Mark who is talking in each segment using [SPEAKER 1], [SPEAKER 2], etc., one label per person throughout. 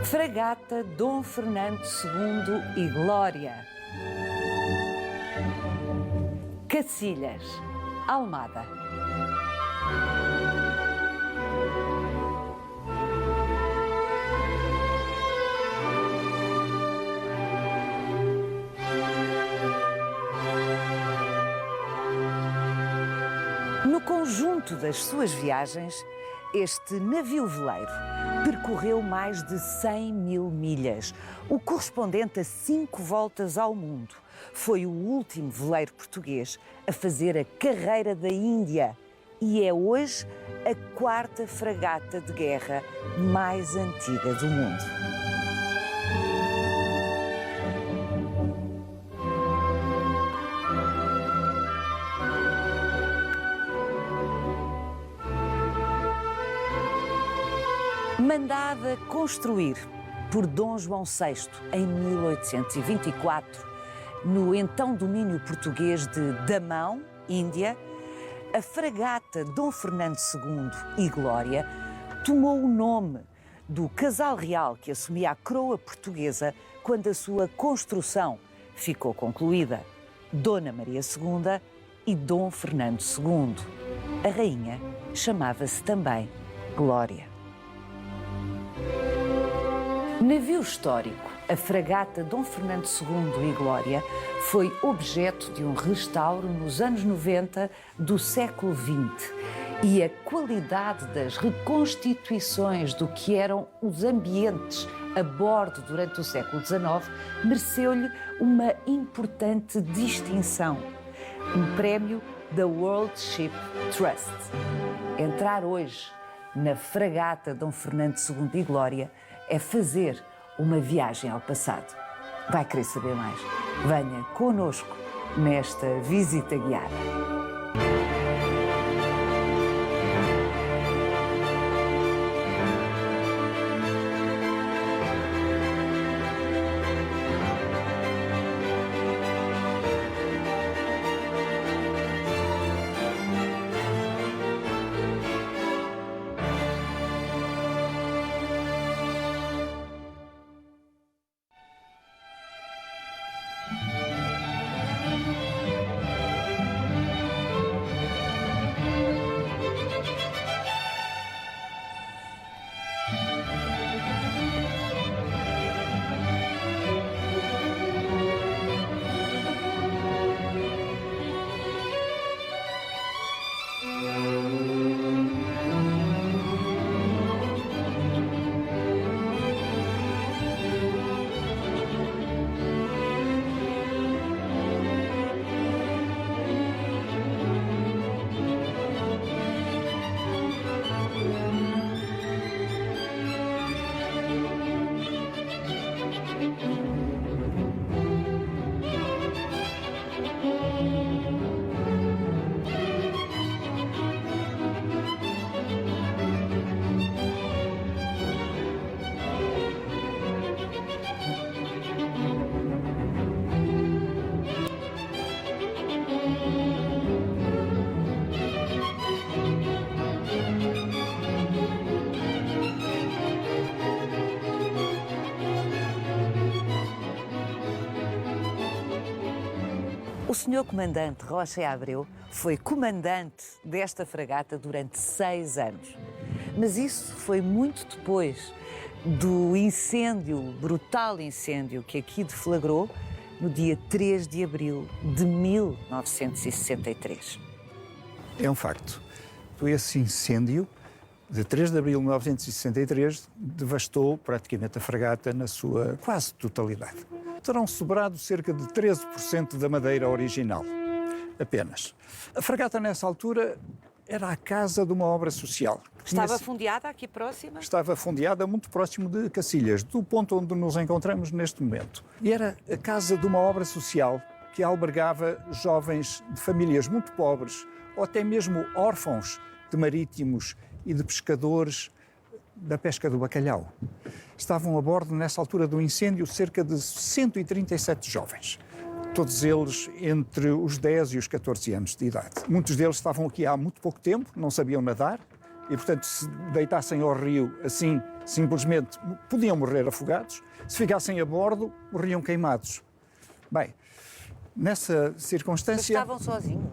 [SPEAKER 1] Fragata Dom Fernando II e Glória. Cacilhas, Almada. No conjunto das suas viagens, este navio-veleiro percorreu mais de 100 mil milhas, o correspondente a 5 voltas ao mundo. Foi o último veleiro português a fazer a carreira da Índia e é hoje a 4ª fragata de guerra mais antiga do mundo. Mandada construir por Dom João VI em 1824, no então domínio português de Damão, Índia, a fragata Dom Fernando II e Glória tomou o nome do casal real que assumia a coroa portuguesa quando a sua construção ficou concluída, Dona Maria II e Dom Fernando II. A rainha chamava-se também Glória. Navio histórico, a fragata Dom Fernando II e Glória foi objeto de um restauro nos anos 90 do século XX e a qualidade das reconstituições do que eram os ambientes a bordo durante o século XIX mereceu-lhe uma importante distinção, um prémio da World Ship Trust. Entrar hoje na fragata Dom Fernando II e Glória é fazer uma viagem ao passado. Vai querer saber mais? Venha connosco nesta visita guiada. O Sr. Comandante Rocha E. Abreu foi comandante desta fragata durante 6 anos. Mas isso foi muito depois do incêndio, brutal incêndio que aqui deflagrou no dia 3 de abril de 1963.
[SPEAKER 2] É um facto. Esse incêndio de 3 de abril de 1963 devastou praticamente a fragata na sua quase totalidade. Terão sobrado cerca de 13% da madeira original, apenas. A fragata, nessa altura, era a casa de uma obra social.
[SPEAKER 1] Estava fundeada aqui próxima?
[SPEAKER 2] Estava fundeada muito próximo de Cacilhas, do ponto onde nos encontramos neste momento. E era a casa de uma obra social que albergava jovens de famílias muito pobres, ou até mesmo órfãos de marítimos e de pescadores da pesca do bacalhau. Estavam a bordo, nessa altura do incêndio, cerca de 137 jovens. Todos eles entre os 10 e os 14 anos de idade. Muitos deles estavam aqui há muito pouco tempo, não sabiam nadar, e, portanto, se deitassem ao rio assim, simplesmente podiam morrer afogados. Se ficassem a bordo, morriam queimados. Bem, nessa circunstância...
[SPEAKER 1] Mas estavam sozinhos?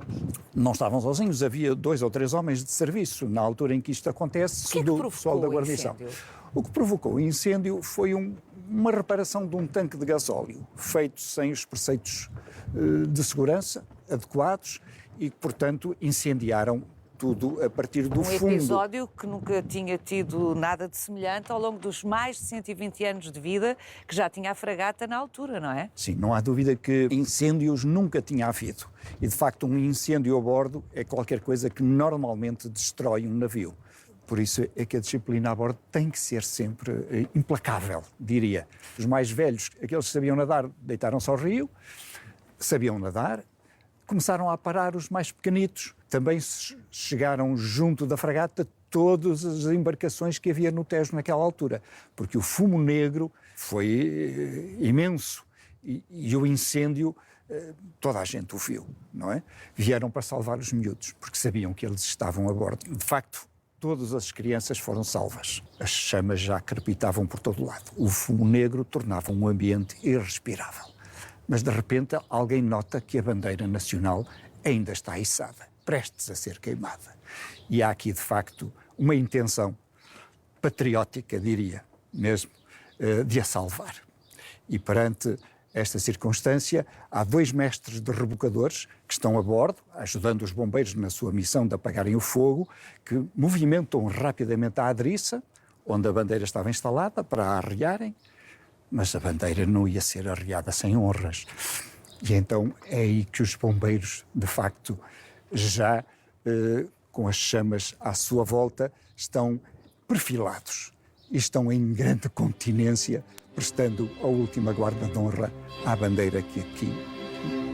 [SPEAKER 2] Não estavam sozinhos, havia 2 ou 3 homens de serviço na altura em que isto acontece, do pessoal da guarnição. O que provocou o incêndio foi uma reparação de um tanque de gasóleo, feito sem os preceitos de segurança adequados e que, portanto, incendiaram tudo a partir do fundo.
[SPEAKER 1] Um episódio que nunca tinha tido nada de semelhante ao longo dos mais de 120 anos de vida que já tinha a fragata na altura, não é?
[SPEAKER 2] Sim, não há dúvida que incêndios nunca tinha havido. E, de facto, um incêndio a bordo é qualquer coisa que normalmente destrói um navio. Por isso é que a disciplina a bordo tem que ser sempre implacável, diria. Os mais velhos, aqueles que sabiam nadar, deitaram-se ao rio, sabiam nadar, começaram a parar os mais pequenitos. Também chegaram junto da fragata todas as embarcações que havia no Tejo naquela altura, porque o fumo negro foi imenso e o incêndio, toda a gente o viu, não é? Vieram para salvar os miúdos, porque sabiam que eles estavam a bordo. De facto, todas as crianças foram salvas. As chamas já crepitavam por todo o lado. O fumo negro tornava um ambiente irrespirável. Mas, de repente, alguém nota que a bandeira nacional ainda está içada, prestes a ser queimada. E há aqui, de facto, uma intenção patriótica, diria, mesmo, de a salvar. E, perante esta circunstância, há 2 mestres de rebocadores que estão a bordo, ajudando os bombeiros na sua missão de apagarem o fogo, que movimentam rapidamente a adriça, onde a bandeira estava instalada, para a arriarem, mas a bandeira não ia ser arriada sem honras. E então é aí que os bombeiros, de facto, já com as chamas à sua volta, estão perfilados e estão em grande continência, prestando a última guarda de honra à bandeira que aqui,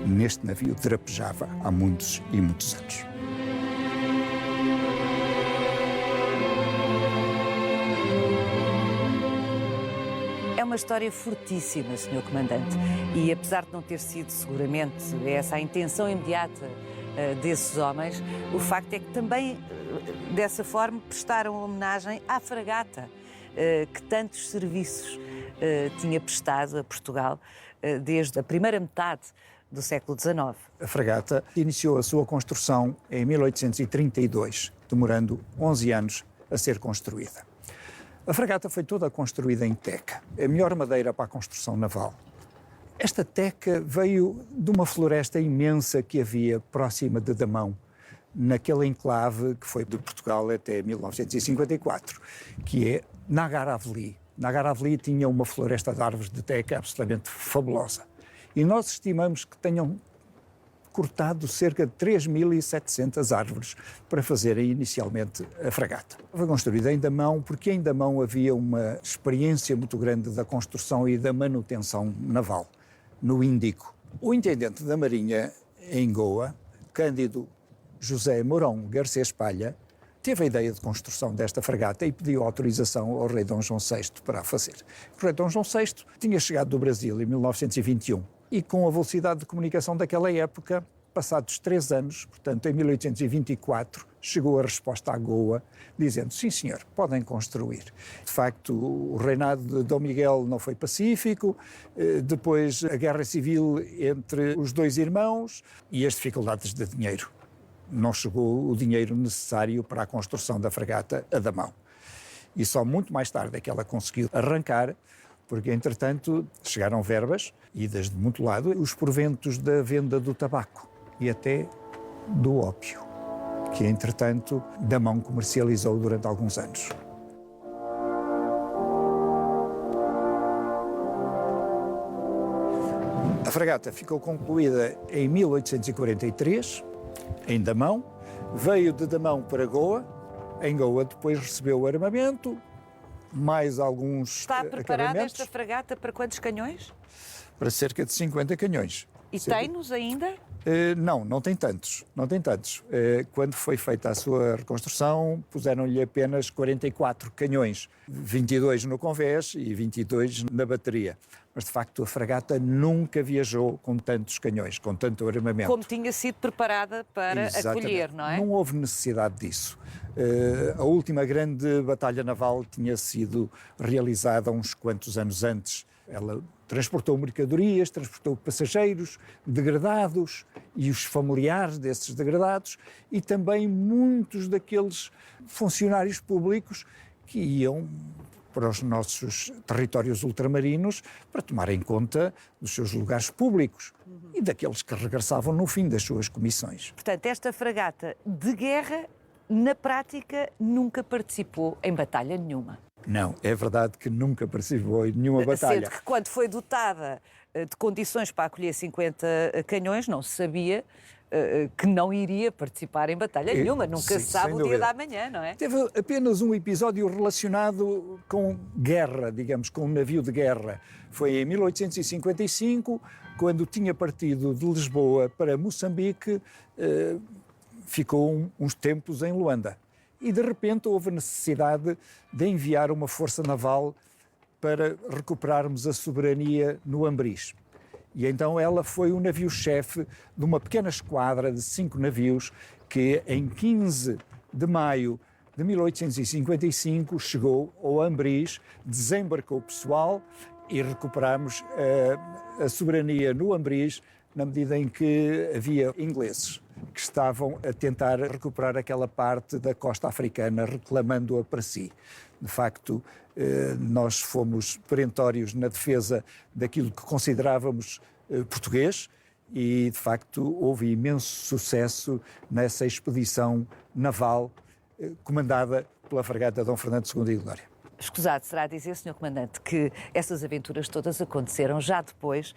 [SPEAKER 2] neste navio, drapejava há muitos e muitos anos.
[SPEAKER 1] É uma história fortíssima, Sr. Comandante, e apesar de não ter sido seguramente essa a intenção imediata desses homens, o facto é que também, dessa forma, prestaram homenagem à fragata, que tantos serviços tinha prestado a Portugal desde a primeira metade do século XIX.
[SPEAKER 2] A fragata iniciou a sua construção em 1832, demorando 11 anos a ser construída. A fragata foi toda construída em teca, a melhor madeira para a construção naval. Esta teca veio de uma floresta imensa que havia próxima de Damão, naquele enclave que foi de Portugal até 1954, que é Nagaraveli. Nagaraveli tinha uma floresta de árvores de teca absolutamente fabulosa. E nós estimamos que tenham cortado cerca de 3.700 árvores para fazerem inicialmente a fragata. Foi construída em Damão porque em Damão havia uma experiência muito grande da construção e da manutenção naval, no Índico. O intendente da Marinha em Goa, Cândido José Mourão Garcês Palha, teve a ideia de construção desta fragata e pediu autorização ao rei Dom João VI para a fazer. O rei Dom João VI tinha chegado do Brasil em 1921 e com a velocidade de comunicação daquela época, passados 3 anos, portanto em 1824, chegou a resposta à Goa, dizendo, sim senhor, podem construir. De facto, o reinado de Dom Miguel não foi pacífico, depois a guerra civil entre os 2 irmãos e as dificuldades de dinheiro. Não chegou o dinheiro necessário para a construção da fragata a Damão. E só muito mais tarde é que ela conseguiu arrancar, porque, entretanto, chegaram verbas, idas de muito lado, os proventos da venda do tabaco e até do ópio, que, entretanto, Damão comercializou durante alguns anos. A fragata ficou concluída em 1843, em Damão, veio de Damão para Goa, em Goa depois recebeu o armamento, mais alguns
[SPEAKER 1] Está preparada esta fragata para quantos canhões?
[SPEAKER 2] Para cerca de 50 canhões.
[SPEAKER 1] E tem-nos ainda?
[SPEAKER 2] Não tem tantos, não tem tantos. Quando foi feita a sua reconstrução, puseram-lhe apenas 44 canhões, 22 no convés e 22 na bateria. mas de facto a fragata nunca viajou com tantos canhões, com tanto armamento.
[SPEAKER 1] Como tinha sido preparada para acolher, não é?
[SPEAKER 2] Não houve necessidade disso. A última grande batalha naval tinha sido realizada uns quantos anos antes. Ela transportou mercadorias, transportou passageiros, degradados e os familiares desses degradados e também muitos daqueles funcionários públicos que iam para os nossos territórios ultramarinos para tomarem conta dos seus lugares públicos e daqueles que regressavam no fim das suas comissões.
[SPEAKER 1] Portanto, esta fragata de guerra, na prática, nunca participou em batalha nenhuma.
[SPEAKER 2] Não, é verdade que nunca participou em nenhuma batalha.
[SPEAKER 1] Sendo que quando foi dotada de condições para acolher 50 canhões, não se sabia que não iria participar em batalha nenhuma. Nunca se sabe o dia da manhã, não é?
[SPEAKER 2] Teve apenas um episódio relacionado com guerra, digamos, com um navio de guerra. Foi em 1855, quando tinha partido de Lisboa para Moçambique, ficou uns tempos em Luanda. E, de repente, houve a necessidade de enviar uma força naval para recuperarmos a soberania no Ambriz. E então ela foi o navio-chefe de uma pequena esquadra de 5 navios que, em 15 de maio de 1855, chegou ao Ambriz, desembarcou o pessoal e recuperámos a soberania no Ambriz, na medida em que havia ingleses que estavam a tentar recuperar aquela parte da costa africana, reclamando-a para si. De facto, nós fomos perentórios na defesa daquilo que considerávamos português e, de facto, houve imenso sucesso nessa expedição naval comandada pela fragata Dom Fernando II e Glória.
[SPEAKER 1] Escusado será dizer, Sr. Comandante, que essas aventuras todas aconteceram já depois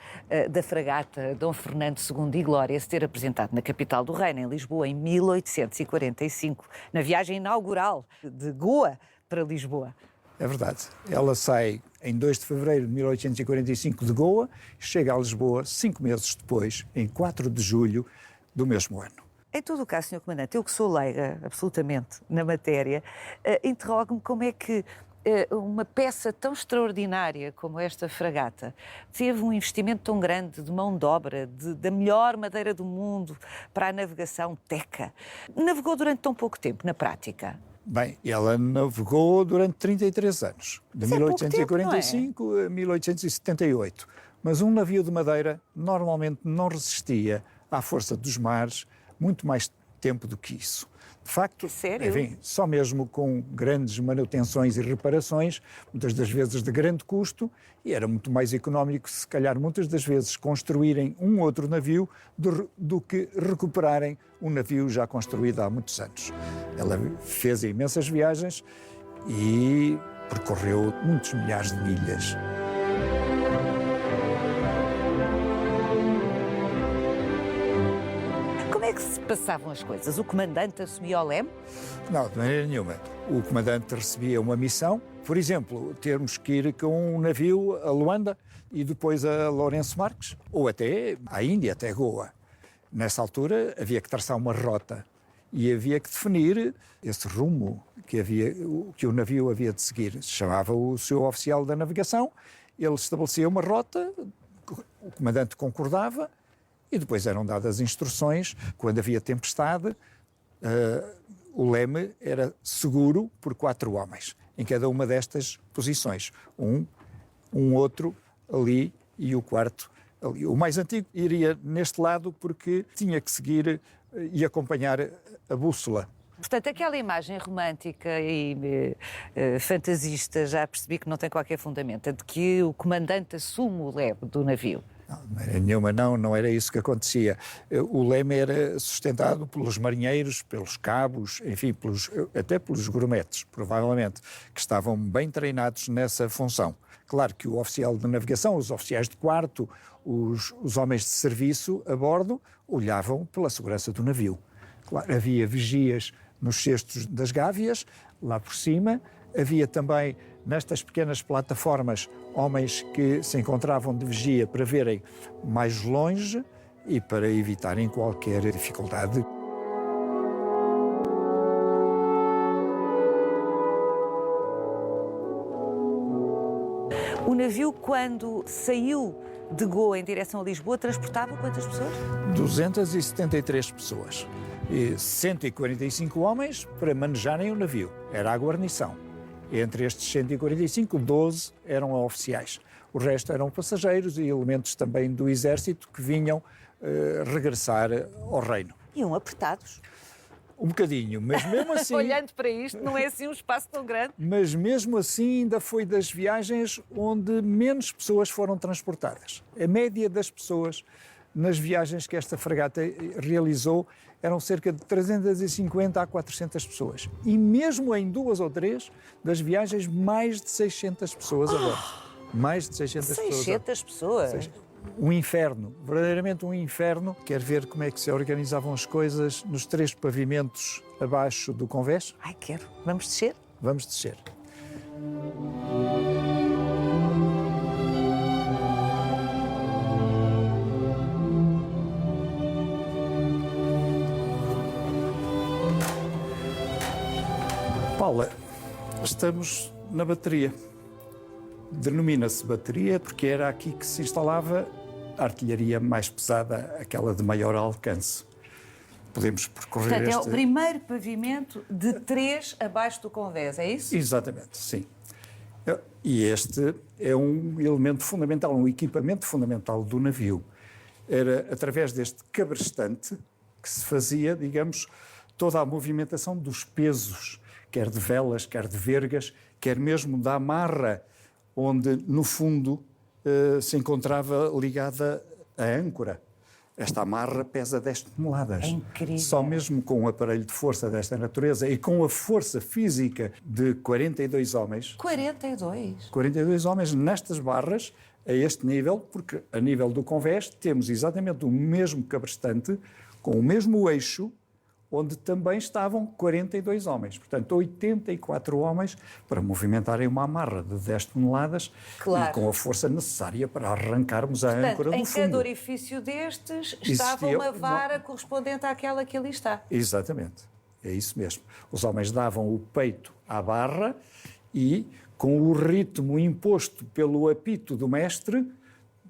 [SPEAKER 1] da fragata Dom Fernando II e Glória se ter apresentado na capital do reino, em Lisboa, em 1845, na viagem inaugural de Goa para Lisboa.
[SPEAKER 2] É verdade. Ela sai em 2 de fevereiro de 1845 de Goa e chega a Lisboa 5 meses depois, em 4 de julho do mesmo ano.
[SPEAKER 1] Em todo o caso, Sr. Comandante, eu que sou leiga absolutamente na matéria, interrogo-me como é que uma peça tão extraordinária como esta fragata teve um investimento tão grande de mão de obra, da melhor madeira do mundo para a navegação teca. Navegou durante tão pouco tempo, na prática?
[SPEAKER 2] Bem, ela navegou durante 33 anos, de 1845
[SPEAKER 1] tempo, não é?
[SPEAKER 2] a 1878. Mas um navio de madeira normalmente não resistia à força dos mares muito mais tempo do que isso. De facto,
[SPEAKER 1] sério?
[SPEAKER 2] Enfim, só mesmo com grandes manutenções e reparações, muitas das vezes de grande custo, e era muito mais económico, se calhar, muitas das vezes, construírem um outro navio do que recuperarem um navio já construído há muitos anos. Ela fez imensas viagens e percorreu muitos milhares de milhas.
[SPEAKER 1] Como é que se passavam as coisas? O comandante assumia o leme?
[SPEAKER 2] Não, de maneira nenhuma. O comandante recebia uma missão, por exemplo, termos que ir com um navio a Luanda e depois a Lourenço Marques, ou até à Índia, até Goa. Nessa altura havia que traçar uma rota e havia que definir esse rumo que o navio havia de seguir. Chamava o seu oficial da navegação, ele estabelecia uma rota, o comandante concordava, e depois eram dadas instruções. Quando havia tempestade, o leme era seguro por 4 homens, em cada uma destas posições. Um outro ali e o quarto ali. O mais antigo iria neste lado porque tinha que seguir e acompanhar a bússola.
[SPEAKER 1] Portanto, aquela imagem romântica e fantasista, já percebi que não tem qualquer fundamento, é de que o comandante assume o leme do navio.
[SPEAKER 2] Não era isso que acontecia. O leme era sustentado pelos marinheiros, pelos cabos, enfim, até pelos grumetes, provavelmente, que estavam bem treinados nessa função. Claro que o oficial de navegação, os oficiais de quarto, os homens de serviço a bordo, olhavam pela segurança do navio. Claro, havia vigias nos cestos das gávias, lá por cima. Havia também, nestas pequenas plataformas, homens que se encontravam de vigia para verem mais longe e para evitarem qualquer dificuldade.
[SPEAKER 1] O navio, quando saiu de Goa em direção a Lisboa, transportava quantas pessoas?
[SPEAKER 2] 273 pessoas e 145 homens para manejarem o navio. Era a guarnição. Entre estes 145, 12 eram oficiais. O resto eram passageiros e elementos também do exército que vinham regressar ao reino.
[SPEAKER 1] Iam apertados.
[SPEAKER 2] Um bocadinho, mas mesmo assim...
[SPEAKER 1] Olhando para isto, não é assim um espaço tão grande.
[SPEAKER 2] Mas mesmo assim ainda foi das viagens onde menos pessoas foram transportadas. A média das pessoas nas viagens que esta fragata realizou eram cerca de 350 a 400 pessoas. E mesmo em 2 ou 3 das viagens, mais de 600 pessoas a bordo. Mais de 600 pessoas.
[SPEAKER 1] 600 pessoas?
[SPEAKER 2] Um inferno, verdadeiramente um inferno. Quer ver como é que se organizavam as coisas nos 3 pavimentos abaixo do convés?
[SPEAKER 1] Ai, quero. Vamos descer?
[SPEAKER 2] Vamos descer. Paula, estamos na bateria. Denomina-se bateria porque era aqui que se instalava a artilharia mais pesada, aquela de maior alcance. Podemos percorrer
[SPEAKER 1] Portanto, é o primeiro pavimento de 3 abaixo do convés, é isso?
[SPEAKER 2] Exatamente, sim. E este é um elemento fundamental, um equipamento fundamental do navio. Era através deste cabrestante que se fazia, digamos, toda a movimentação dos pesos, quer de velas, quer de vergas, quer mesmo da amarra, onde, no fundo, se encontrava ligada a âncora. Esta amarra pesa 10 toneladas.
[SPEAKER 1] É incrível.
[SPEAKER 2] Só mesmo com um aparelho de força desta natureza e com a força física de 42 homens.
[SPEAKER 1] 42?
[SPEAKER 2] 42 homens nestas barras, a este nível, porque a nível do convés temos exatamente o mesmo cabrestante, com o mesmo eixo, onde também estavam 42 homens. Portanto, 84 homens para movimentarem uma amarra de 10 toneladas e com a força necessária para arrancarmos a âncora do fundo.
[SPEAKER 1] Em cada orifício destes estava uma vara correspondente àquela que ali está.
[SPEAKER 2] Exatamente, é isso mesmo. Os homens davam o peito à barra e, com o ritmo imposto pelo apito do mestre,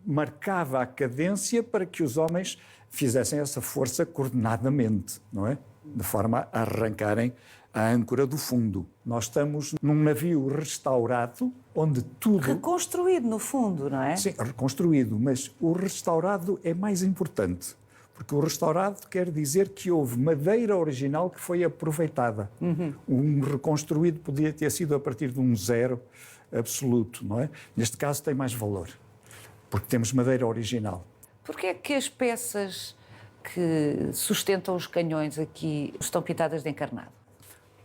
[SPEAKER 2] marcava a cadência para que os homens fizessem essa força coordenadamente, não é? De forma a arrancarem a âncora do fundo. Nós estamos num navio restaurado, onde tudo...
[SPEAKER 1] Reconstruído, no fundo, não é?
[SPEAKER 2] Sim, reconstruído, mas o restaurado é mais importante, porque o restaurado quer dizer que houve madeira original que foi aproveitada. Um reconstruído podia ter sido a partir de um zero absoluto, não é? Neste caso tem mais valor, porque temos madeira original.
[SPEAKER 1] Porquê é que as peças que sustentam os canhões aqui estão pintadas de encarnado?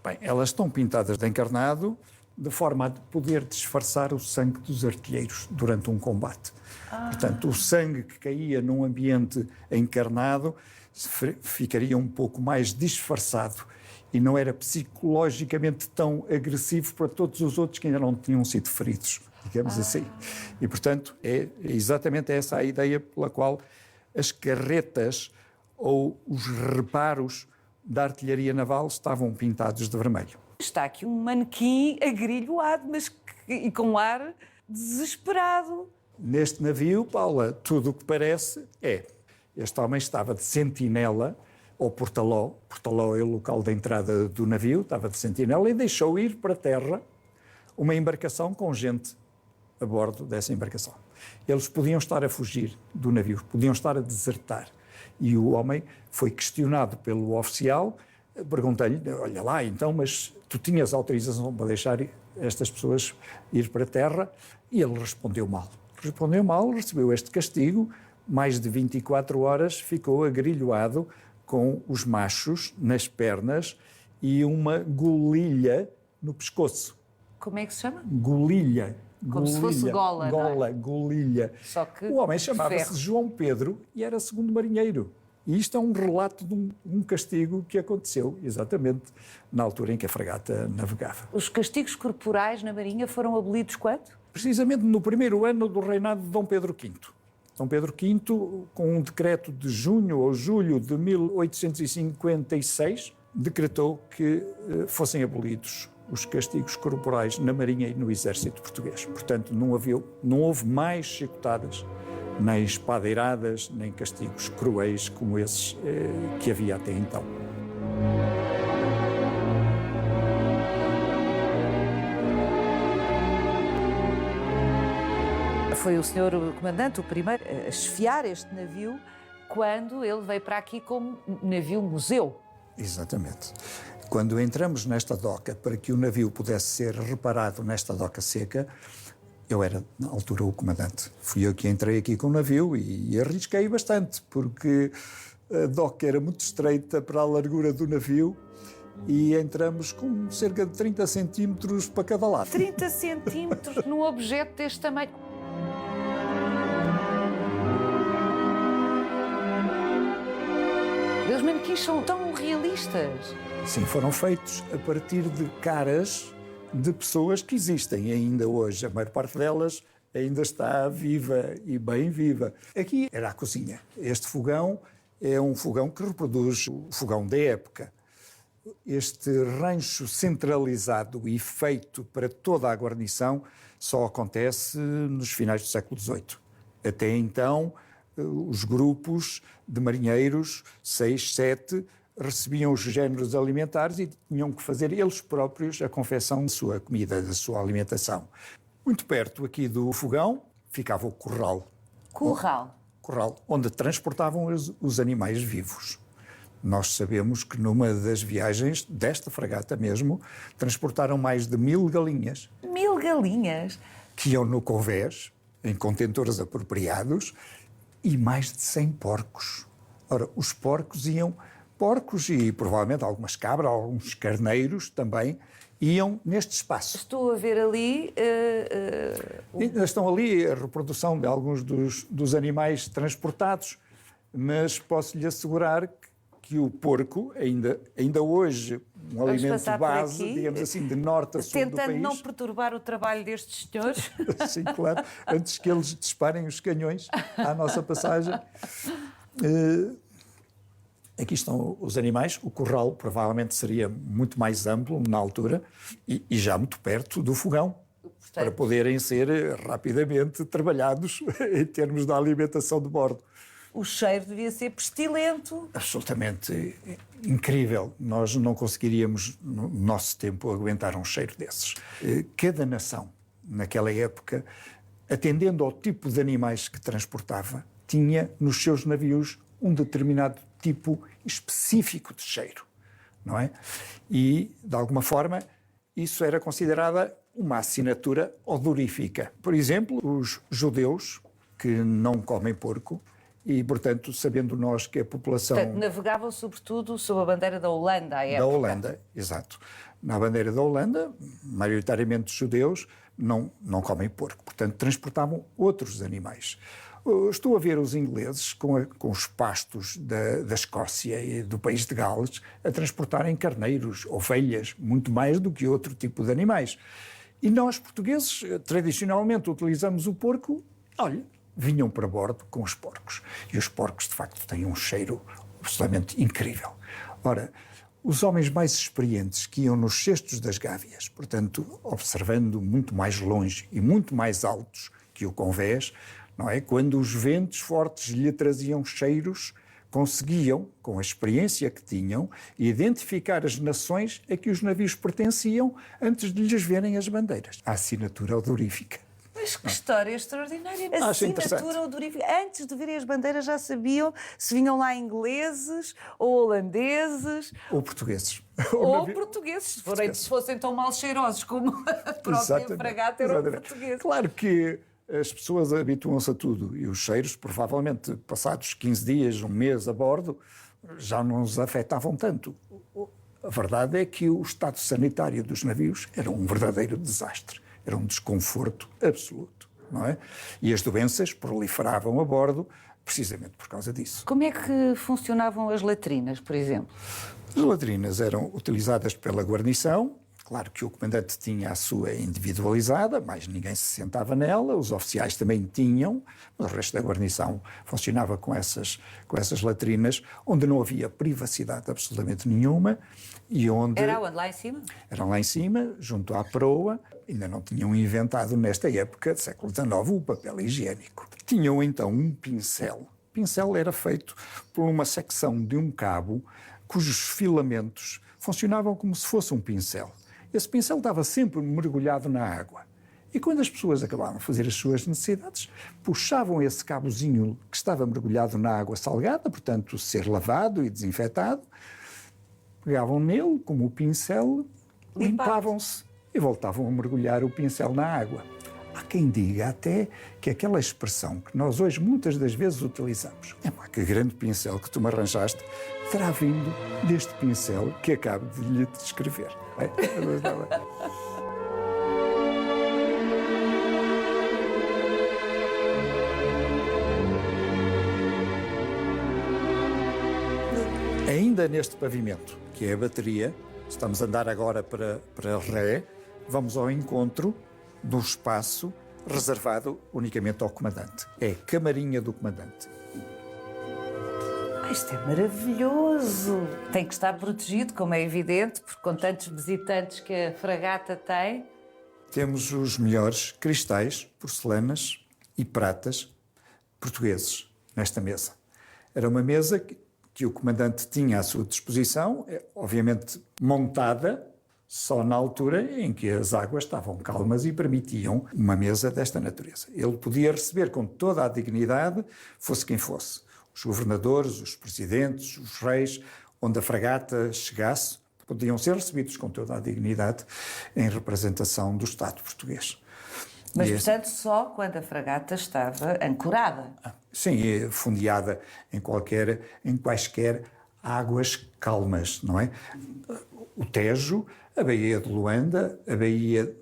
[SPEAKER 2] Bem, elas estão pintadas de encarnado de forma a poder disfarçar o sangue dos artilheiros durante um combate. Portanto, o sangue que caía num ambiente encarnado ficaria um pouco mais disfarçado e não era psicologicamente tão agressivo para todos os outros que ainda não tinham sido feridos, digamos assim. E, portanto, é exatamente essa a ideia pela qual as carretas ou os reparos da artilharia naval estavam pintados de vermelho.
[SPEAKER 1] Está aqui um manequim agrilhoado, mas e com ar desesperado.
[SPEAKER 2] Neste navio, Paula, tudo o que parece é... Este homem estava de sentinela ao portaló. Portaló é o local da entrada do navio, estava de sentinela e deixou ir para a terra uma embarcação com gente a bordo dessa embarcação. Eles podiam estar a fugir do navio, podiam estar a desertar. E o homem foi questionado pelo oficial, perguntei-lhe, olha lá, então, mas tu tinhas autorização para deixar estas pessoas ir para a terra? E ele respondeu mal. Respondeu mal, recebeu este castigo, mais de 24 horas ficou agrilhoado com os machos nas pernas e uma golilha no pescoço.
[SPEAKER 1] Como é que se chama?
[SPEAKER 2] Golilha.
[SPEAKER 1] Como se fosse gola,
[SPEAKER 2] Gola,
[SPEAKER 1] não é?
[SPEAKER 2] golilha.
[SPEAKER 1] Só que
[SPEAKER 2] o homem chamava-se
[SPEAKER 1] ferro.
[SPEAKER 2] João Pedro e era segundo marinheiro. E isto é um relato de um castigo que aconteceu exatamente na altura em que a fragata navegava.
[SPEAKER 1] Os castigos corporais na Marinha foram abolidos quando?
[SPEAKER 2] Precisamente no primeiro ano do reinado de Dom Pedro V. Dom Pedro V, com um decreto de junho ou julho de 1856, decretou que fossem abolidos os castigos corporais na Marinha e no Exército Português. Portanto, não houve mais chicotadas, nem espadeiradas, nem castigos cruéis como esses que havia até então.
[SPEAKER 1] Foi o senhor comandante o primeiro a esfiar este navio quando ele veio para aqui como navio-museu.
[SPEAKER 2] Exatamente. Quando entramos nesta doca, para que o navio pudesse ser reparado nesta doca seca, eu era, na altura, o comandante. Fui eu que entrei aqui com o navio e arrisquei bastante, porque a doca era muito estreita para a largura do navio e entramos com cerca de 30 centímetros para cada lado.
[SPEAKER 1] 30 centímetros num objeto deste tamanho. Os manequins são tão realistas.
[SPEAKER 2] Sim, foram feitos a partir de caras de pessoas que existem ainda hoje. A maior parte delas ainda está viva e bem viva. Aqui era a cozinha. Este fogão é um fogão que reproduz o fogão da época. Este rancho centralizado e feito para toda a guarnição só acontece nos finais do século XVIII. Até então, os grupos de marinheiros, 6, 7, recebiam os géneros alimentares e tinham que fazer eles próprios a confecção da sua comida, da sua alimentação. Muito perto aqui do fogão ficava o curral.
[SPEAKER 1] Curral?
[SPEAKER 2] Curral, onde transportavam os animais vivos. Nós sabemos que numa das viagens desta fragata mesmo, transportaram mais de 1000 galinhas.
[SPEAKER 1] 1000 galinhas?
[SPEAKER 2] Que iam no convés, em contentores apropriados, e mais de 100 porcos. Ora, os porcos e provavelmente algumas cabras, alguns carneiros também, iam neste espaço.
[SPEAKER 1] Estou a ver ali...
[SPEAKER 2] Estão ali a reprodução de alguns dos animais transportados, mas posso-lhe assegurar que o porco, ainda hoje, um alimento base, digamos assim, de norte a sul do país...
[SPEAKER 1] Tentando não perturbar o trabalho destes senhores.
[SPEAKER 2] Sim, claro, antes que eles disparem os canhões à nossa passagem. Aqui estão os animais. O curral provavelmente seria muito mais amplo na altura e já muito perto do fogão, para poderem ser rapidamente trabalhados em termos da alimentação de bordo.
[SPEAKER 1] O cheiro devia ser pestilento.
[SPEAKER 2] Absolutamente incrível. Nós não conseguiríamos, no nosso tempo, aguentar um cheiro desses. Cada nação, naquela época, atendendo ao tipo de animais que transportava, tinha nos seus navios um determinado tipo específico de cheiro, não é? E, de alguma forma, isso era considerada uma assinatura odorífica. Por exemplo, os judeus, que não comem porco, e, portanto, sabendo nós que a população...
[SPEAKER 1] Portanto, navegavam sobretudo sob a bandeira da Holanda, à época.
[SPEAKER 2] Da Holanda, exato. Na bandeira da Holanda, maioritariamente judeus, não comem porco. Portanto, transportavam outros animais. Estou a ver os ingleses com os pastos da Escócia e do país de Gales a transportarem carneiros, ovelhas, muito mais do que outro tipo de animais. E nós, portugueses, tradicionalmente utilizamos o porco, vinham para bordo com os porcos. E os porcos, de facto, têm um cheiro absolutamente incrível. Ora, os homens mais experientes que iam nos cestos das gávias, portanto, observando muito mais longe e muito mais altos que o convés, não é? Quando os ventos fortes lhe traziam cheiros, conseguiam, com a experiência que tinham, identificar as nações a que os navios pertenciam antes de lhes verem as bandeiras. A assinatura odorífica.
[SPEAKER 1] Mas que história extraordinária. A
[SPEAKER 2] Acho
[SPEAKER 1] assinatura odorífica. Antes de verem as bandeiras já sabiam se vinham lá ingleses ou holandeses.
[SPEAKER 2] Ou portugueses.
[SPEAKER 1] Ou portugueses. Se fossem tão mal cheirosos como a própria fragata, eram portugueses.
[SPEAKER 2] Claro que as pessoas habituam-se a tudo e os cheiros, provavelmente, passados 15 dias, um mês a bordo, já não os afetavam tanto. A verdade é que o estado sanitário dos navios era um verdadeiro desastre. Era um desconforto absoluto, não é? E as doenças proliferavam a bordo precisamente por causa disso.
[SPEAKER 1] Como é que funcionavam as latrinas, por exemplo?
[SPEAKER 2] As latrinas eram utilizadas pela guarnição Claro que o comandante tinha a sua individualizada, mas ninguém se sentava nela, os oficiais também tinham, mas o resto da guarnição funcionava com essas latrinas, onde não havia privacidade absolutamente nenhuma e onde...
[SPEAKER 1] Era onde? Lá em cima?
[SPEAKER 2] Eram lá em cima, junto à proa, ainda não tinham inventado nesta época, do século XIX, o papel higiênico. Tinham então um pincel. O pincel era feito por uma secção de um cabo cujos filamentos funcionavam como se fosse um pincel. Esse pincel estava sempre mergulhado na água. E quando as pessoas acabavam de fazer as suas necessidades, puxavam esse cabozinho que estava mergulhado na água salgada, portanto, ser lavado e desinfetado, pegavam nele, como o pincel, limpavam-se e voltavam a mergulhar o pincel na água. Há quem diga até que aquela expressão que nós hoje muitas das vezes utilizamos, que grande pincel que tu me arranjaste, terá vindo deste pincel que acabo de lhe descrever. Ainda neste pavimento, que é a bateria, estamos a andar agora para Ré, vamos ao encontro do espaço reservado unicamente ao comandante. É a camarinha do comandante.
[SPEAKER 1] Isto é maravilhoso! Tem que estar protegido, como é evidente, porque com tantos visitantes que a fragata tem.
[SPEAKER 2] Temos os melhores cristais, porcelanas e pratas portugueses nesta mesa. Era uma mesa que o comandante tinha à sua disposição, obviamente montada, só na altura em que as águas estavam calmas e permitiam uma mesa desta natureza. Ele podia receber com toda a dignidade, fosse quem fosse. Os governadores, os presidentes, os reis, onde a fragata chegasse, podiam ser recebidos com toda a dignidade em representação do Estado português.
[SPEAKER 1] Mas, portanto, só quando a fragata estava ancorada.
[SPEAKER 2] Sim, fundeada em quaisquer águas calmas, não é? O Tejo, a Baía de Luanda, a Baía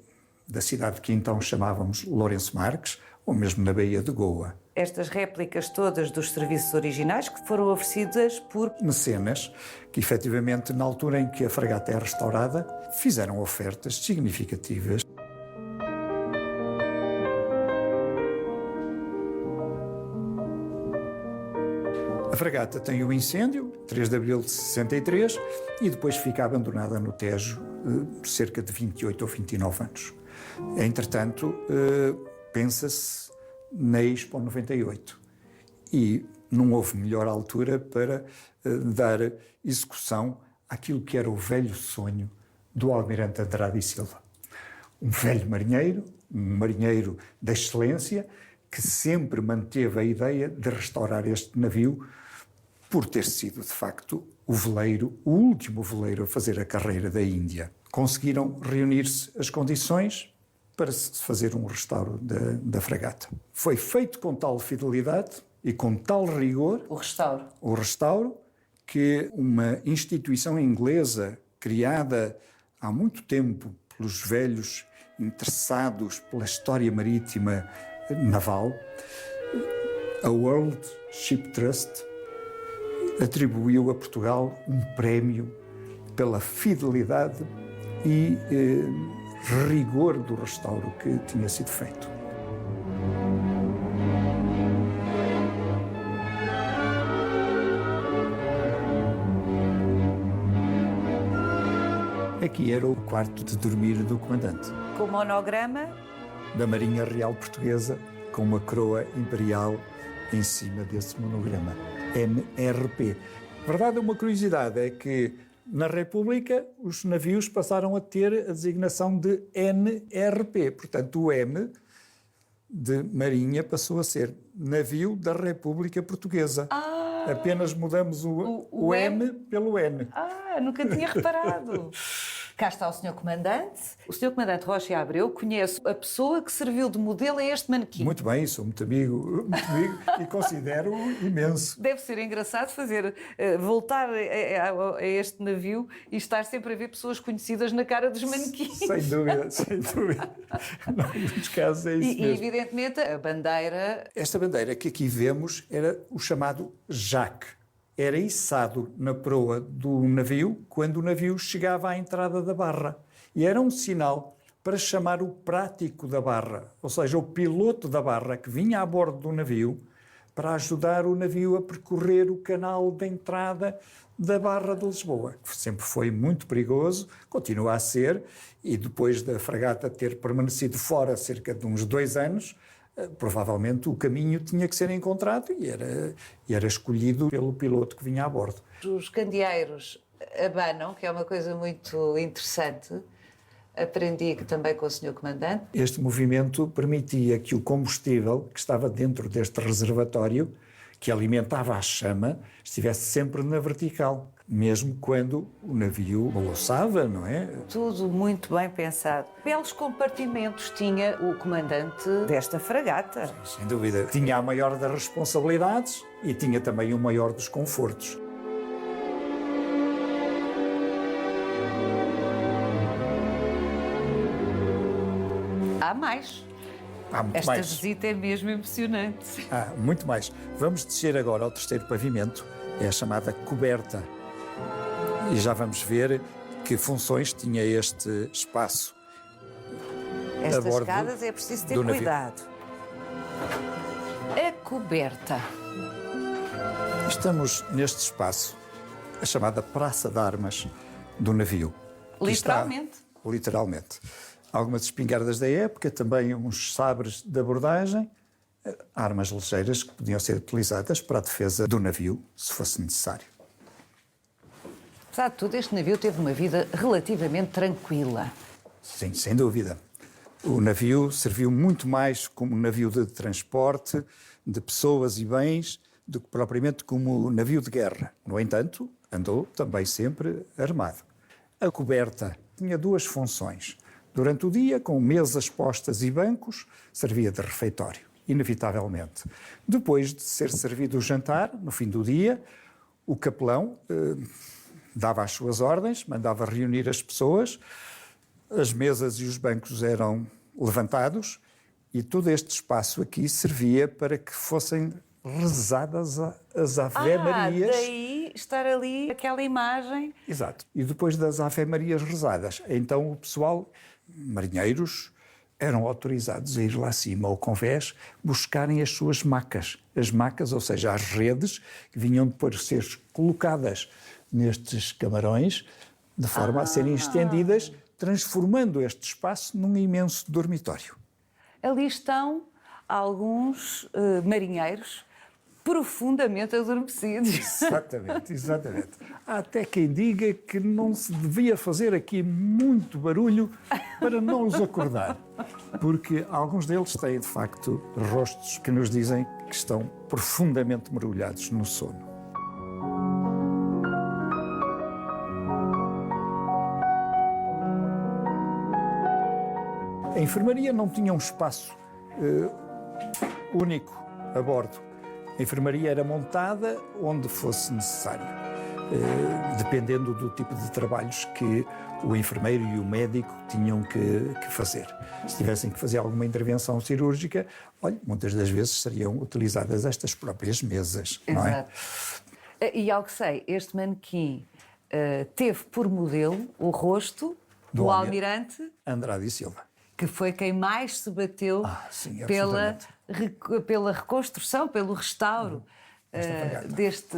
[SPEAKER 2] da cidade que então chamávamos Lourenço Marques, ou mesmo na Baía de Goa.
[SPEAKER 1] Estas réplicas todas dos serviços originais que foram oferecidas por
[SPEAKER 2] mecenas, que efetivamente, na altura em que a fragata é restaurada, fizeram ofertas significativas. A fragata tem o incêndio, 3 de abril de 63, e depois fica abandonada no Tejo cerca de 28 ou 29 anos. Entretanto, pensa-se na Expo 98. E não houve melhor altura para dar execução àquilo que era o velho sonho do almirante Andrade e Silva. Um velho marinheiro, um marinheiro da excelência, que sempre manteve a ideia de restaurar este navio por ter sido, de facto, o último veleiro a fazer a carreira da Índia. Conseguiram reunir-se as condições para se fazer um restauro da fragata. Foi feito com tal fidelidade e com tal rigor... O restauro, que uma instituição inglesa criada há muito tempo pelos velhos interessados pela história marítima naval, a World Ship Trust, atribuiu a Portugal um prémio pela fidelidade e rigor do restauro que tinha sido feito. Aqui era o quarto de dormir do comandante.
[SPEAKER 1] Com o monograma
[SPEAKER 2] da Marinha Real Portuguesa, com uma coroa imperial em cima desse monograma. MRP. A verdade, uma curiosidade é que na República os navios passaram a ter a designação de NRP. Portanto, o M de Marinha passou a ser Navio da República Portuguesa. Apenas mudamos o M pelo N.
[SPEAKER 1] Nunca tinha reparado. Cá está o Sr. Comandante. O Sr. Comandante Rocha Abreu conhece a pessoa que serviu de modelo a este manequim.
[SPEAKER 2] Muito bem, sou muito amigo e considero imenso.
[SPEAKER 1] Deve ser engraçado voltar a este navio e estar sempre a ver pessoas conhecidas na cara dos manequins.
[SPEAKER 2] Sem dúvida, sem dúvida. Em muitos casos é isso mesmo.
[SPEAKER 1] E, evidentemente, a bandeira...
[SPEAKER 2] Esta bandeira que aqui vemos era o chamado jaque. Era içado na proa do navio quando o navio chegava à entrada da barra. E era um sinal para chamar o prático da barra, ou seja, o piloto da barra que vinha a bordo do navio para ajudar o navio a percorrer o canal de entrada da Barra de Lisboa, que sempre foi muito perigoso, continua a ser, e depois da fragata ter permanecido fora cerca de uns 2 anos, provavelmente o caminho tinha que ser encontrado e era escolhido pelo piloto que vinha a bordo.
[SPEAKER 1] Os candeeiros abanam, que é uma coisa muito interessante. Aprendi que também com o Sr. Comandante.
[SPEAKER 2] Este movimento permitia que o combustível que estava dentro deste reservatório, que alimentava a chama, estivesse sempre na vertical, mesmo quando o navio balançava, não é?
[SPEAKER 1] Tudo muito bem pensado. Belos compartimentos tinha o comandante desta fragata.
[SPEAKER 2] Sem dúvida. Tinha a maior das responsabilidades e tinha também o maior dos confortos.
[SPEAKER 1] Há mais.
[SPEAKER 2] Há muito
[SPEAKER 1] Esta
[SPEAKER 2] mais.
[SPEAKER 1] visita é mesmo emocionante.
[SPEAKER 2] Há muito mais. Vamos descer agora ao terceiro pavimento, é a chamada coberta. E já vamos ver que funções tinha este espaço.
[SPEAKER 1] Estas escadas é preciso ter cuidado. A coberta.
[SPEAKER 2] Estamos neste espaço, a chamada Praça de Armas do navio.
[SPEAKER 1] Literalmente.
[SPEAKER 2] Literalmente. Algumas espingardas da época, também uns sabres de abordagem, armas ligeiras que podiam ser utilizadas para a defesa do navio, se fosse necessário.
[SPEAKER 1] Apesar de tudo, este navio teve uma vida relativamente tranquila.
[SPEAKER 2] Sim, sem dúvida. O navio serviu muito mais como navio de transporte de pessoas e bens do que propriamente como navio de guerra. No entanto, andou também sempre armado. A coberta tinha 2 funções. Durante o dia, com mesas postas e bancos, servia de refeitório, inevitavelmente. Depois de ser servido o jantar, no fim do dia, o capelão dava as suas ordens, mandava reunir as pessoas, as mesas e os bancos eram levantados e todo este espaço aqui servia para que fossem rezadas as Ave-Marias.
[SPEAKER 1] Daí estar ali aquela imagem.
[SPEAKER 2] Exato. E depois das Ave-Marias rezadas, então o pessoal, marinheiros, eram autorizados a ir lá acima ao convés buscarem as suas macas. As macas, ou seja, as redes, que vinham depois ser colocadas nestes camarões, de forma a serem estendidas, transformando este espaço num imenso dormitório.
[SPEAKER 1] Ali estão alguns marinheiros profundamente adormecidos.
[SPEAKER 2] Exatamente, exatamente. Há até quem diga que não se devia fazer aqui muito barulho para não os acordar, porque alguns deles têm, de facto, rostos que nos dizem que estão profundamente mergulhados no sono. A enfermaria não tinha um espaço único a bordo. A enfermaria era montada onde fosse necessário, dependendo do tipo de trabalhos que o enfermeiro e o médico tinham que fazer. Se tivessem que fazer alguma intervenção cirúrgica, olha, muitas das vezes seriam utilizadas estas próprias mesas, não é?
[SPEAKER 1] E ao que sei, este manequim teve por modelo o rosto do almirante
[SPEAKER 2] Andrade e Silva,
[SPEAKER 1] que foi quem mais se bateu
[SPEAKER 2] sim,
[SPEAKER 1] pela reconstrução, pelo restauro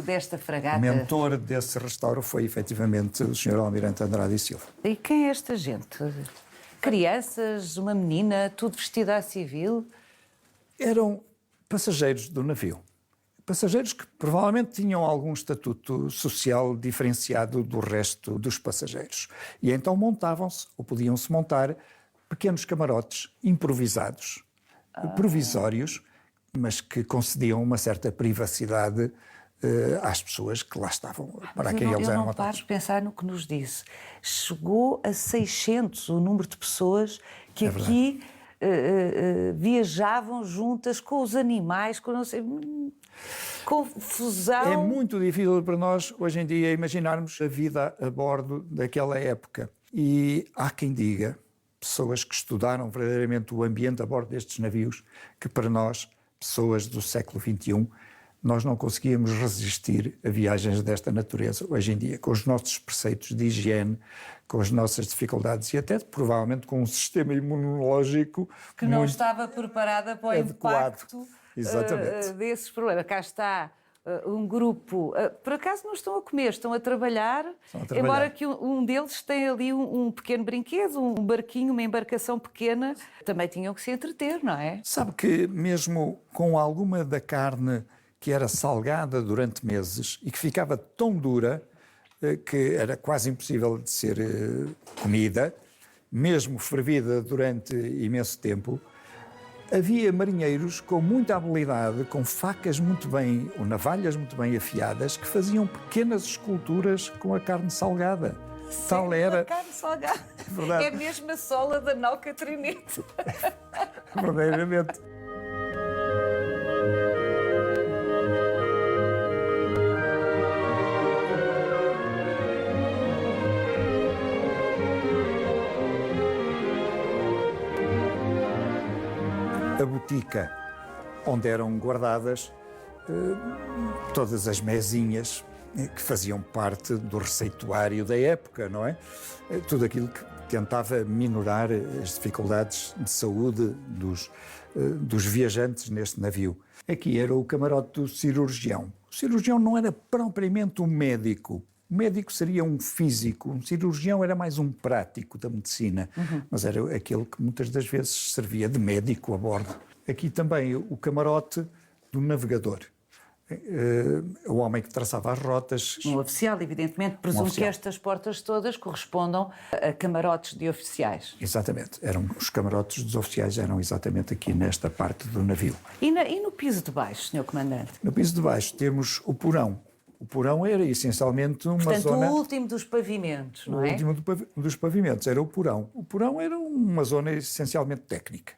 [SPEAKER 1] desta fragata.
[SPEAKER 2] O mentor desse restauro foi, efetivamente, o Sr. Almirante Andrade e Silva.
[SPEAKER 1] E quem é esta gente? Crianças, uma menina, tudo vestida a civil?
[SPEAKER 2] Eram passageiros do navio. Passageiros que provavelmente tinham algum estatuto social diferenciado do resto dos passageiros. E então montavam-se, ou podiam-se montar, pequenos camarotes improvisados, provisórios, mas que concediam uma certa privacidade às pessoas que lá estavam, para quem eles eram montados. Eu não paro
[SPEAKER 1] de pensar no que nos disse. Chegou a 600 o número de pessoas que aqui viajavam juntas com os animais, com não sei... confusão.
[SPEAKER 2] É muito difícil para nós, hoje em dia, imaginarmos a vida a bordo daquela época. E há quem diga, pessoas que estudaram verdadeiramente o ambiente a bordo destes navios, que para nós, pessoas do século XXI, nós não conseguíamos resistir a viagens desta natureza hoje em dia, com os nossos preceitos de higiene, com as nossas dificuldades e até provavelmente com um sistema imunológico
[SPEAKER 1] que não estava preparada para o impacto desses problemas. Cá está um grupo, por acaso não estão a comer, estão a trabalhar. Embora que um deles tenha ali um pequeno brinquedo, um barquinho, uma embarcação pequena, também tinham que se entreter, não é?
[SPEAKER 2] Sabe que mesmo com alguma da carne que era salgada durante meses e que ficava tão dura que era quase impossível de ser comida, mesmo fervida durante imenso tempo, havia marinheiros com muita habilidade, com facas muito bem, ou navalhas muito bem afiadas, que faziam pequenas esculturas com a carne salgada.
[SPEAKER 1] Sim,
[SPEAKER 2] tal era.
[SPEAKER 1] A carne salgada.
[SPEAKER 2] Verdade.
[SPEAKER 1] É mesmo a sola da nau Catrinete.
[SPEAKER 2] Verdadeiramente. A botica, onde eram guardadas todas as mesinhas que faziam parte do receituário da época, não é? Tudo aquilo que tentava minorar as dificuldades de saúde dos viajantes neste navio. Aqui era o camarote do cirurgião. O cirurgião não era propriamente um médico. O médico seria um físico, um cirurgião era mais um prático da medicina, mas era aquele que muitas das vezes servia de médico a bordo. Aqui também o camarote do navegador, o homem que traçava as rotas.
[SPEAKER 1] Um oficial, evidentemente. Presumo que estas portas todas correspondam a camarotes de oficiais.
[SPEAKER 2] Exatamente. Os camarotes dos oficiais eram exatamente aqui nesta parte do navio.
[SPEAKER 1] E no piso de baixo, Sr. Comandante?
[SPEAKER 2] No piso de baixo temos o porão. O porão era essencialmente uma
[SPEAKER 1] Portanto,
[SPEAKER 2] zona...
[SPEAKER 1] o último dos pavimentos, não é?
[SPEAKER 2] O último dos pavimentos era o porão. O porão era uma zona essencialmente técnica,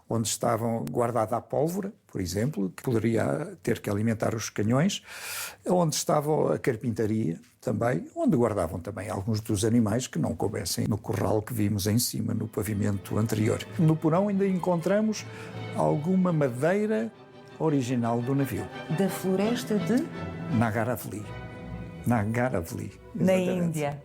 [SPEAKER 2] onde estavam guardada a pólvora, por exemplo, que poderia ter que alimentar os canhões, onde estava a carpintaria também, onde guardavam também alguns dos animais que não coubessem no corral que vimos em cima, no pavimento anterior. No porão ainda encontramos alguma madeira original do navio.
[SPEAKER 1] Da floresta de?
[SPEAKER 2] Nagaravli. Nagaravli.
[SPEAKER 1] Na Índia.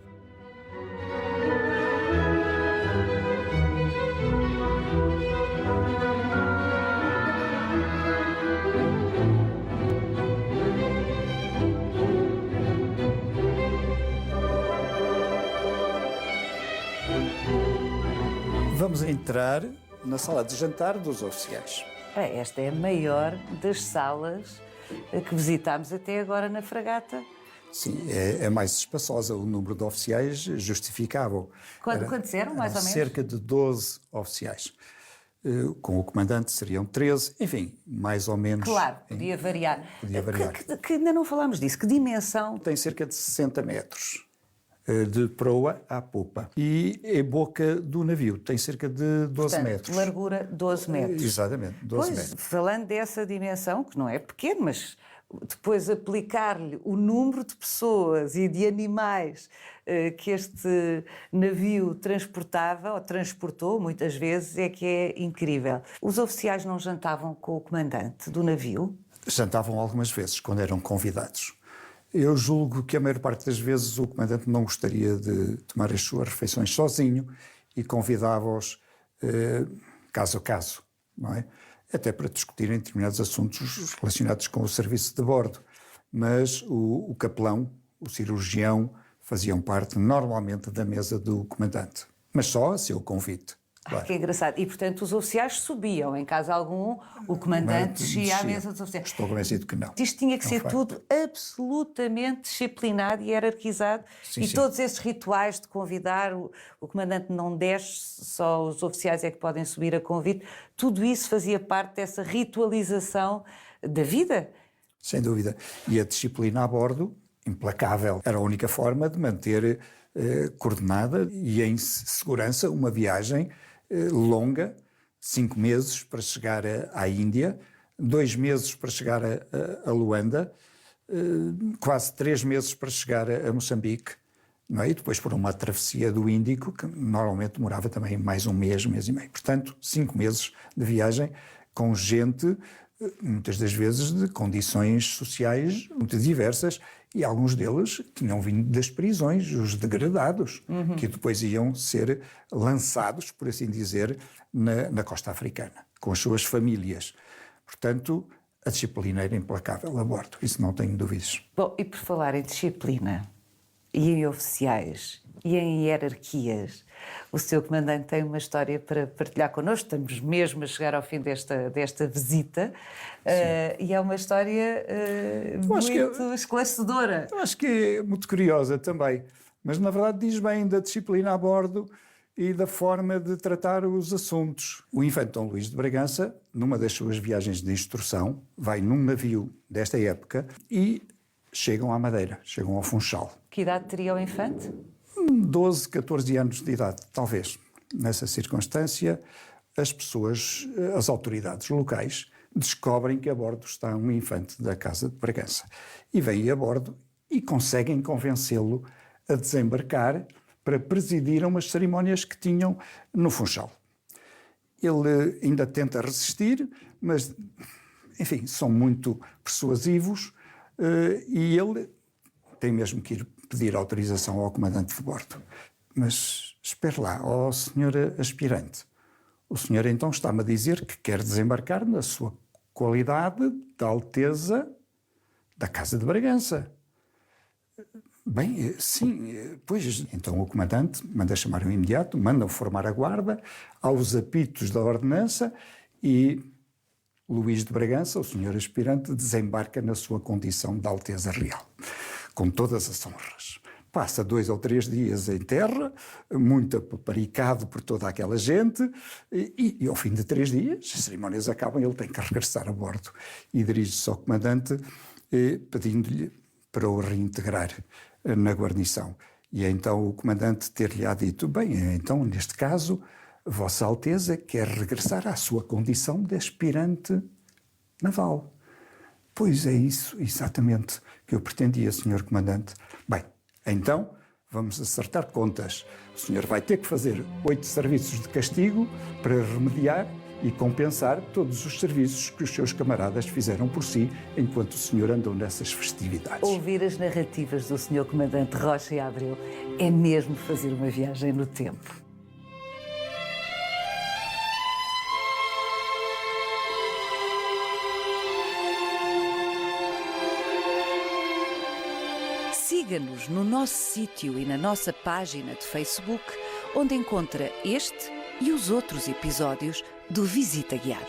[SPEAKER 2] Vamos entrar na sala de jantar dos oficiais.
[SPEAKER 1] Esta é a maior das salas que visitámos até agora na fragata.
[SPEAKER 2] Sim, é mais espaçosa. O número de oficiais justificava-o.
[SPEAKER 1] Quantos eram, mais ou menos?
[SPEAKER 2] Cerca de 12 oficiais. Com o comandante seriam 13, enfim, mais ou menos.
[SPEAKER 1] Claro, podia variar.
[SPEAKER 2] Podia variar.
[SPEAKER 1] Que ainda não falámos disso. Que dimensão?
[SPEAKER 2] Tem cerca de 60 metros de proa à popa. E a boca do navio tem cerca de 12 metros.
[SPEAKER 1] Largura 12 metros.
[SPEAKER 2] Exatamente, 12 metros.
[SPEAKER 1] Falando dessa dimensão, que não é pequeno, mas depois aplicar-lhe o número de pessoas e de animais que este navio transportava, ou transportou muitas vezes, é que é incrível. Os oficiais não jantavam com o comandante do navio?
[SPEAKER 2] Jantavam algumas vezes, quando eram convidados. Eu julgo que a maior parte das vezes o comandante não gostaria de tomar as suas refeições sozinho e convidava-os caso a caso, não é? Até para discutirem determinados assuntos relacionados com o serviço de bordo. Mas o capelão, o cirurgião, faziam parte normalmente da mesa do comandante, mas só a seu convite. Claro.
[SPEAKER 1] Que engraçado. E, portanto, os oficiais subiam. Em caso algum, o comandante descia à mesa dos oficiais.
[SPEAKER 2] Estou convencido que não.
[SPEAKER 1] Isto tinha que ser tudo absolutamente disciplinado e hierarquizado.
[SPEAKER 2] Sim,
[SPEAKER 1] e
[SPEAKER 2] sim.
[SPEAKER 1] Todos esses rituais de convidar, o comandante não desce, só os oficiais é que podem subir a convite. Tudo isso fazia parte dessa ritualização da vida.
[SPEAKER 2] Sem dúvida. E a disciplina a bordo, implacável. Era a única forma de manter coordenada e em segurança uma viagem longa, 5 meses para chegar à Índia, 2 meses para chegar a Luanda, quase 3 meses para chegar a Moçambique, não é? E depois por uma travessia do Índico, que normalmente demorava também mais um mês, mês e meio. Portanto, 5 meses de viagem com gente muitas das vezes de condições sociais muito diversas, e alguns deles tinham vindo das prisões, os degradados, que depois iam ser lançados, por assim dizer, na costa africana, com as suas famílias. Portanto, a disciplina era implacável a bordo, isso não tenho dúvidas.
[SPEAKER 1] Bom, e por falar em disciplina, e em oficiais, e em hierarquias, o Sr. Comandante tem uma história para partilhar connosco. Estamos mesmo a chegar ao fim desta visita, e é uma história muito esclarecedora.
[SPEAKER 2] Eu acho que é muito curiosa também, mas na verdade diz bem da disciplina a bordo e da forma de tratar os assuntos. O infante Dom Luís de Bragança, numa das suas viagens de instrução, vai num navio desta época e chegam à Madeira, chegam ao Funchal.
[SPEAKER 1] Que idade teria o infante?
[SPEAKER 2] 12, 14 anos de idade, talvez. Nessa circunstância, as autoridades locais descobrem que a bordo está um infante da Casa de Bragança. E vêm a bordo e conseguem convencê-lo a desembarcar para presidir a umas cerimónias que tinham no Funchal. Ele ainda tenta resistir, mas, enfim, são muito persuasivos, e ele tem mesmo que ir pedir autorização ao comandante de bordo. Mas espere lá, ó senhor aspirante, o senhor então está-me a dizer que quer desembarcar na sua qualidade de Alteza da Casa de Bragança. Bem, sim, pois então o comandante manda chamar o imediato, manda formar a guarda aos apitos da ordenança e Luís de Bragança, o senhor aspirante, desembarca na sua condição de Alteza Real, com todas as honras. Passa 2 ou 3 dias em terra, muito apaparicado por toda aquela gente, e ao fim de 3 dias, as cerimónias acabam, ele tem que regressar a bordo e dirige-se ao comandante pedindo-lhe para o reintegrar na guarnição. E então o comandante ter-lhe-á dito, bem, então neste caso, Vossa Alteza quer regressar à sua condição de aspirante naval. Pois é isso, exatamente, que eu pretendia, senhor comandante. Bem, então vamos acertar contas. O senhor vai ter que fazer 8 serviços de castigo para remediar e compensar todos os serviços que os seus camaradas fizeram por si enquanto o senhor andou nessas festividades.
[SPEAKER 1] Ouvir as narrativas do Sr. Comandante Rocha e Abreu é mesmo fazer uma viagem no tempo. Siga-nos no nosso sítio e na nossa página de Facebook, onde encontra este e os outros episódios do Visita Guiada.